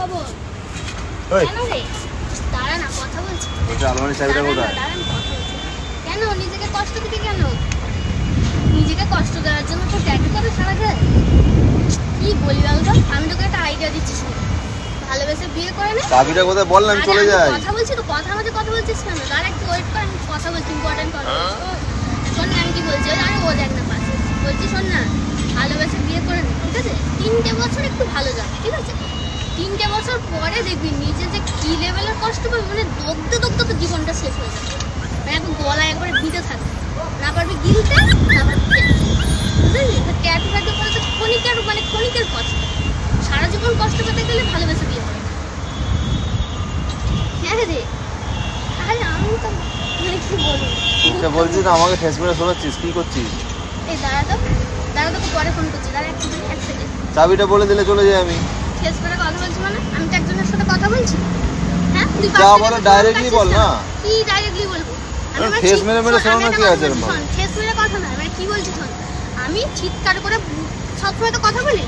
খবর? ওই কেন রে? দাঁড়া না, কথা বলছি। বলছি আলমারির চাবিটা দাঁড়া না, কোথায়? দাঁড়া না, কথা বলছি। কেন নিজেকে কষ্ট দিবি কেন? নিজেকে কষ্ট দেওয়ার জন্য তো ট্যাগ করে সারা যায়। কি বলি বলতো? আমি তোকে একটা আইডিয়া দিচ্ছি শোন। ভালোবেসে বিয়ে করে নে। চাবিটা কোথায় বল না, আমি আরে চলে আমি যাই। কথা বলছি তো, কথা মাঝে কথা বলছিস কেন? দাঁড়া একটু ওয়েট কর, আমি কথা বলছি, ইম্পর্টেন্ট কথা বলছি। শোন না, আমি কি বলছি? ওই আরে ও দেখ না পাশে। বলছি শোন না, ভালোবেসে বিয়ে করে নে, ঠিক আছে? 3টে বছর একটু ভালো যাবে, ঠিক আছে? 3টে বছর পরে দেখবি নিজে যে কি লেভেলের কষ্ট পাবে, মানে দগ্ধে দগ্ধে তো জীবনটা শেষ হয়ে যাবে। মানে একদম গলায় একবারে ভিজে থাকবে, না পারবি গিলতে, না পারবি খেতে। বুঝলি? ট্যাটু ট্যাটু করে তো ক্ষণিকের, মানে ক্ষণিকের কষ্ট। সারা জীবন কষ্ট পেতে গেলে ভালোবেসে বিয়ে করে। হ্যাঁ রে, আরে আমি তো মানে কি বলবো, তুই বলছিস না আমাকে ঠেস মেরে শোনাচ্ছিস, কি করছিস? এই দাঁড়া তোকে পরে ফোন করছি, দাঁড়া এক সেকেন্ড। চাবিটা বলে দিলে চলে যাই আমি। শেষ করে কথা বলছি মানে আমি তো একজনের সাথে কথা বলছি। হ্যাঁ তুই যা বলো ডাইরেক্টলি বল না। কি ডাইরেক্টলি বলবো? আমি আরে ঠেস মেরে মেরে শোনো না, কি আছে এর মধ্যে? ঠেস মেরে কথা না, মানে কি বলছি শোন। আমি চিৎকার করে সবসময় তো কথা বলি,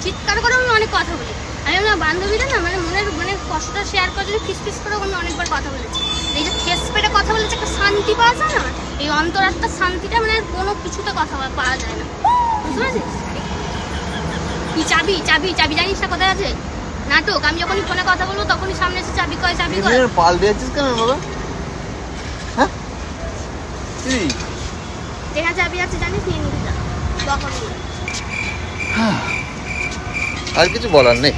চিৎকার করে আমি অনেক কথা বলি। আমি আমার বান্ধবীরা না মানে মনের মানে কষ্টটা শেয়ার করে যদি ফিস করে আমি অনেকবার কথা বলেছি। এই যে ঠেস পেটে কথা বলেছে একটা শান্তি পাওয়া যায় না, এই অন্তরাত্মার শান্তিটা মানে আর কোনো কিছুতে কথা পাওয়া যায় না, বুঝতে পারছিস? কি চাবি চাবি চাবি জানিস না কোথায় আছে? নাটক, আমি যখনই ফোনে কথা বলবো তখনই সামনে এসে চাবি কয় চাবি কয়। তুই পাল্টে যাচ্ছিস কেন বাবা? হ্যাঁ কি দেখা চাবি আছে জানিস, নিয়ে নিবি যা। তখন আর কিছু বলার নেই।